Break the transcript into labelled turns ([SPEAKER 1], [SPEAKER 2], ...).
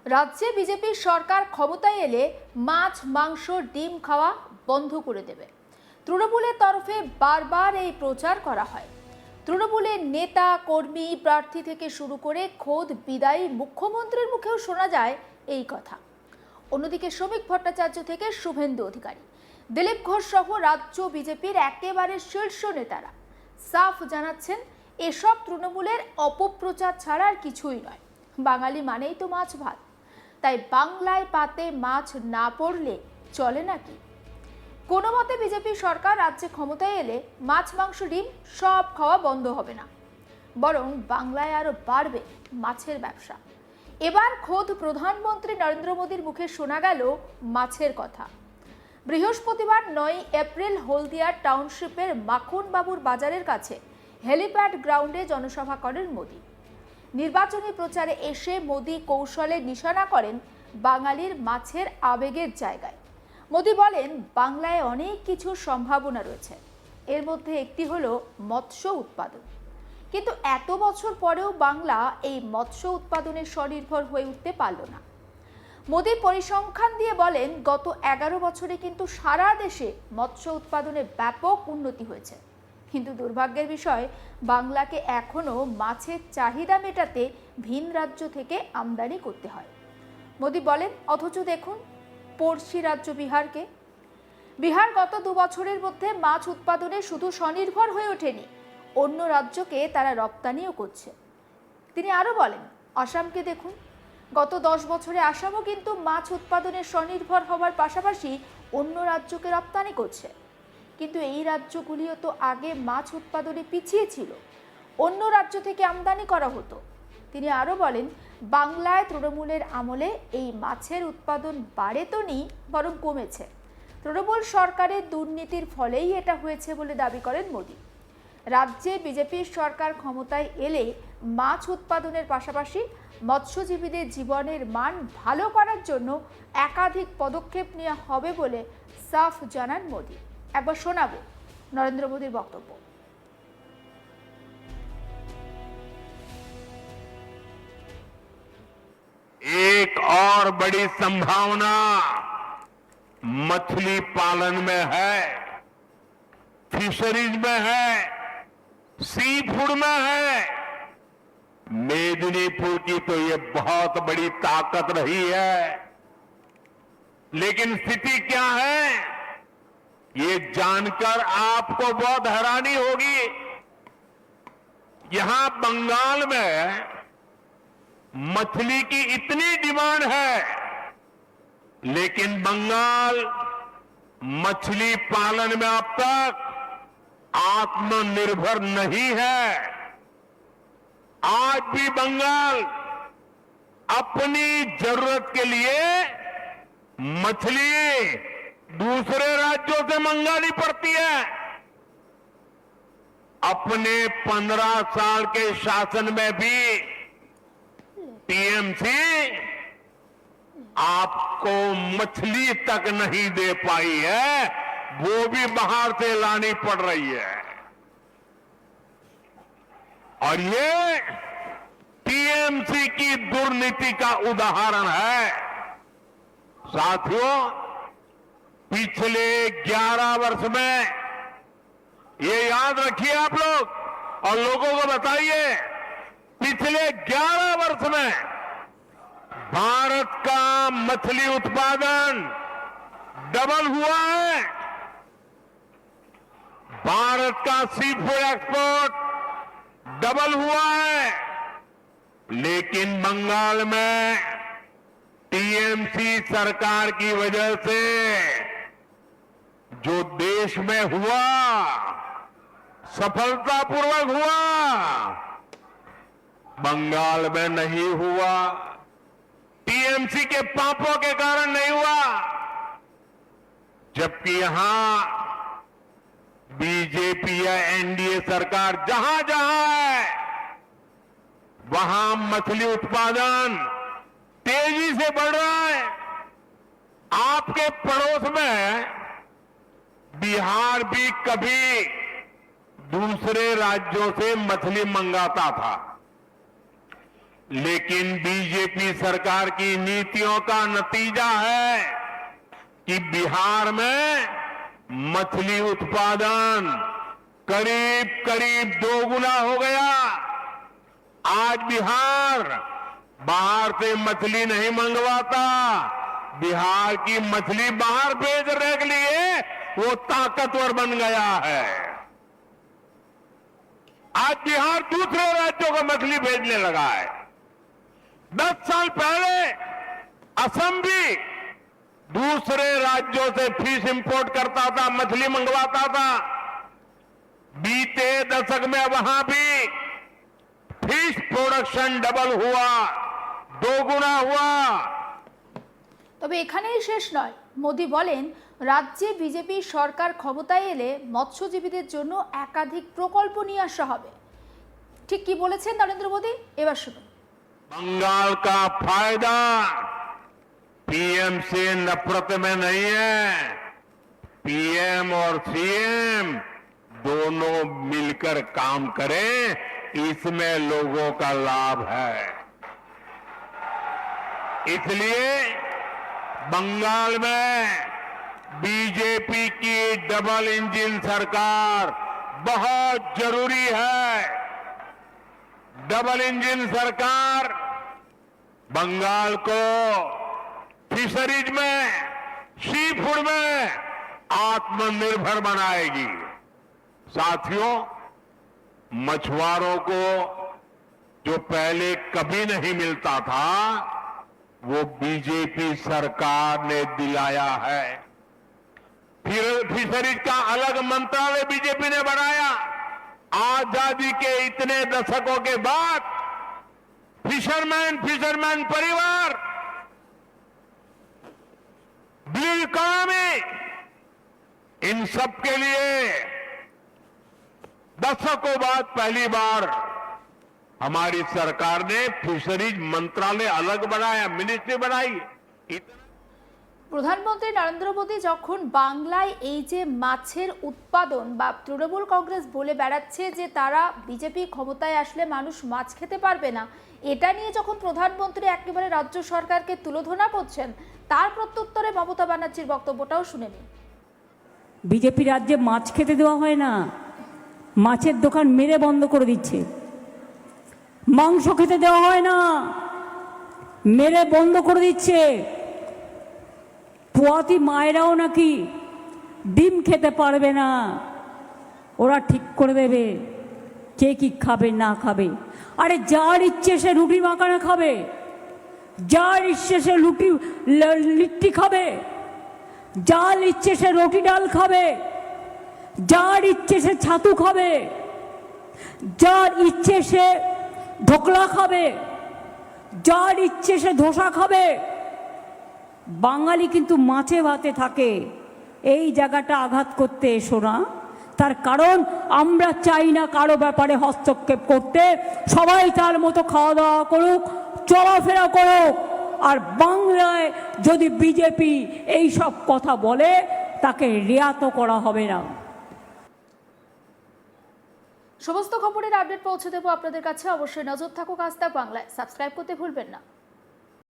[SPEAKER 1] রাজ্যে বিজেপির সরকার ক্ষমতায় এলে মাছ মাংস ডিম খাওয়া বন্ধ করে দেবে। তৃণমূলের তরফে বারবার এই প্রচার করা হয়। তৃণমূলের নেতা কর্মী প্রার্থী থেকে শুরু করে খোদ বিদায়ী মুখ্যমন্ত্রীর মুখেও শোনা যায় এই কথা। অন্যদিকে শ্রমিক ভট্টাচার্য থেকে শুভেন্দু অধিকারী, দিলীপ ঘোষ সহ রাজ্য বিজেপির একেবারে শীর্ষ নেতারা সাফ জানাচ্ছেন এসব তৃণমূলের অপপ্রচার ছাড়া আর কিছুই নয়। বাঙালি মানেই তো মাছ ভাত, তাই বাংলায় পাতে মাছ না পড়লে চলে নাকি? কোনো মতে বিজেপি সরকার রাজ্যে ক্ষমতায় এলে মাছ মাংস ডিম সব খাওয়া বন্ধ হবে না, বরং বাংলায় আরো বাড়বে মাছের ব্যবসা। এবার খোদ প্রধানমন্ত্রী নরেন্দ্র মোদীর মুখে শোনা গেল মাছের কথা। বৃহস্পতিবার 9 এপ্রিল হলদিয়ার টাউনশিপের মাখনবাবুর বাজারের কাছে হেলিপ্যাড গ্রাউন্ডে জনসভা করেন মোদী। নির্বাচনী প্রচারে এসে মোদী কৌশলে নিশানা করেন বাঙালির মাছের আবেগের জায়গায়। মোদী বলেন, বাংলায় অনেক কিছুর সম্ভাবনা রয়েছে, এর মধ্যে একটি হলো মৎস্য উৎপাদন। কিন্তু এত বছর পরেও বাংলা এই মৎস্য উৎপাদনে স্বনির্ভর হয়ে উঠতে পারল না। মোদী পরিসংখ্যান দিয়ে বলেন, গত 11 বছরে কিন্তু সারা দেশে মৎস্য উৎপাদনে ব্যাপক উন্নতি হয়েছে। কিন্তু দুর্ভাগ্যের বিষয়, বাংলাকে এখনো মাছের চাহিদা মেটাতে ভিন রাজ্য থেকে আমদানি করতে হয়। মোদী বলেন, অথচ দেখুন পড়শি রাজ্য বিহারকে। বিহার গত 2 বছরের মধ্যে মাছ উৎপাদনে শুধু স্বনির্ভর হয়ে ওঠেনি, অন্য রাজ্যকে তারা রপ্তানিও করছে। তিনি আরো বলেন, আসামকে দেখুন, গত 10 বছরে আসামও কিন্তু মাছ উৎপাদনে স্বনির্ভর হওয়ার পাশাপাশি অন্য রাজ্যকে রপ্তানি করছে। কিন্তু এই রাজ্যগুলিও তো আগে মাছ উৎপাদনে পিছিয়ে ছিল, অন্য রাজ্য থেকে আমদানি করা হতো। তিনি আরো বলেন, বাংলায় তৃণমূলের আমলে এই মাছের উৎপাদন বাড়েনি, বরং কমেছে। তৃণমূল সরকারের দুর্নীতির ফলেই এটা হয়েছে বলে দাবি করেন মোদী। রাজ্যে বিজেপির সরকার ক্ষমতায় এলে মাছ উৎপাদনের পাশাপাশি মৎস্যজীবীদের জীবনের মান ভালো করার জন্য একাধিক পদক্ষেপ নেওয়া হবে বলে সাফ জানান মোদী। একবার শোনাবো নরেন্দ্র মোদীর বক্তব্য।
[SPEAKER 2] एक और बड़ी संभावना मछली पालन में है, फिशरीज में है, सी फूड में है। मेदिनीपुर की तो ये बहुत बड़ी ताकत रही है, लेकिन स्थिति क्या है ये जानकर आपको बहुत हैरानी होगी। यहां बंगाल में मछली की इतनी डिमांड है, लेकिन बंगाल मछली पालन में अब तक आत्मनिर्भर नहीं है। आज भी बंगाल अपनी जरूरत के लिए मछली दूसरे राज्यों से मंगानी पड़ती है। अपने 15 साल के शासन में भी टीएमसी आपको मछली तक नहीं दे पाई है, वो भी बाहर से लानी पड़ रही है। और ये टीएमसी की दुर्नीति का उदाहरण है। साथियों, पिछले 11 वर्ष में ये याद रखिए आप लोग और लोगों को बताइए, पिछले 11 वर्ष में भारत का मछली उत्पादन डबल हुआ है। भारत का सी फूड एक्सपोर्ट डबल हुआ है। लेकिन बंगाल में टीएमसी सरकार की वजह से जो देश में हुआ, सफलतापूर्वक हुआ, बंगाल में नहीं हुआ। टीएमसी के पापों के कारण नहीं हुआ। जबकि यहां बीजेपी या एनडीए सरकार जहां जहां है, वहां मछली उत्पादन तेजी से बढ़ रहा है। आपके पड़ोस में बिहार भी कभी दूसरे राज्यों से मछली मंगाता था, लेकिन बीजेपी सरकार की नीतियों का नतीजा है कि बिहार में मछली उत्पादन करीब करीब 2 गुना हो गया। आज बिहार बाहर से मछली नहीं मंगवाता, बिहार की मछली बाहर भेजने के लिए वो ताकतवर बन गया है। आज बिहार दूसरे राज्यों को मछली भेजने लगा है। 10 साल पहले असम भी दूसरे राज्यों से फिश इंपोर्ट करता था, मछली मंगवाता था। बीते दशक में वहां भी फिश प्रोडक्शन डबल हुआ, 2 गुना हुआ।
[SPEAKER 1] তবে এখানেই শেষ নয়। মোদি বলেন, রাজ্যে বিজেপি সরকার ক্ষমতায় এলে মৎস্যজীবীদের জন্য একাধিক প্রকল্প নিয়ে আসা হবে। ঠিক কি বলেছেন নরেন্দ্র মোদি, এবার শুনুন।
[SPEAKER 2] बंगाल का फायदा पीएम से नफरत में नहीं है, पीएम और सीएम दोनों मिलकर काम करें, इसमें लोगों का लाभ है। इसलिए बंगाल में बीजेपी की डबल इंजन सरकार बहुत जरूरी है। डबल इंजन सरकार बंगाल को फिशरीज में, सी फूड में आत्मनिर्भर बनाएगी। साथियों, मछुआरों को जो पहले कभी नहीं मिलता था, वो बीजेपी सरकार ने दिलाया है। फिर फिशरीज का अलग मंत्रालय बीजेपी ने बनाया। आजादी के इतने दशकों के बाद फिशरमैन परिवार, ब्लू इकोनॉमी, इन सब के लिए दशकों बाद पहली बार हमारी सरकार ने फिशरीज मंत्रालय अलग बनाया, मिनिस्ट्री बनाई।
[SPEAKER 1] প্রধানমন্ত্রী নরেন্দ্র মোদী যখন বাংলায় এই যে মাছের উৎপাদন বা তৃণমূল কংগ্রেস বলে বেড়াচ্ছে যে তারা বিজেপি ক্ষমতায় আসলে মানুষ মাছ খেতে পারবে না, এটা নিয়ে যখন প্রধানমন্ত্রী একেবারে রাজ্য সরকারকে তুলোধনা করছেন, তার প্রত্যুত্তরে মমতা ব্যানার্জির বক্তব্যটাও শুনে নিন।
[SPEAKER 3] বিজেপি রাজ্যে মাছ খেতে দেওয়া হয় না, মাছের দোকান মেরে বন্ধ করে দিচ্ছে। মাংস খেতে দেওয়া হয় না, মেরে বন্ধ করে দিচ্ছে। পোয়াতি মায়েরাও নাকি ডিম খেতে পারবে না, ওরা ঠিক করে দেবে কে কি খাবে না খাবে। আরে যার ইচ্ছে সে রুটি মাখানা খাবে, যার ইচ্ছে সে লিট্টি খাবে, যার ইচ্ছে সে রুটি ডাল খাবে, যার ইচ্ছে সে ছাতু খাবে, যার ইচ্ছে সে ঢোকলা খাবে, যার ইচ্ছে সে ধোসা খাবে। বাঙালি কিন্তু মাছে ভাতে থাকে। এই জায়গাটা আঘাত করতে এসো না। তার কারণ আমরা চাই না কারো ব্যাপারে হস্তক্ষেপ করতে। সবাই তার মতো খাওয়া দাওয়া করুক, চলাফেরা করুক। আর বাংলায় যদি বিজেপি এই সব কথা বলে, তাকে রিয়াত করা হবে না।
[SPEAKER 1] সমস্ত খবরের আপডেট পৌঁছে দেবো আপনাদের কাছে। অবশ্যই নজর থাকুক আজ তাক বাংলায়। সাবস্ক্রাইব করতে ভুলবেন না।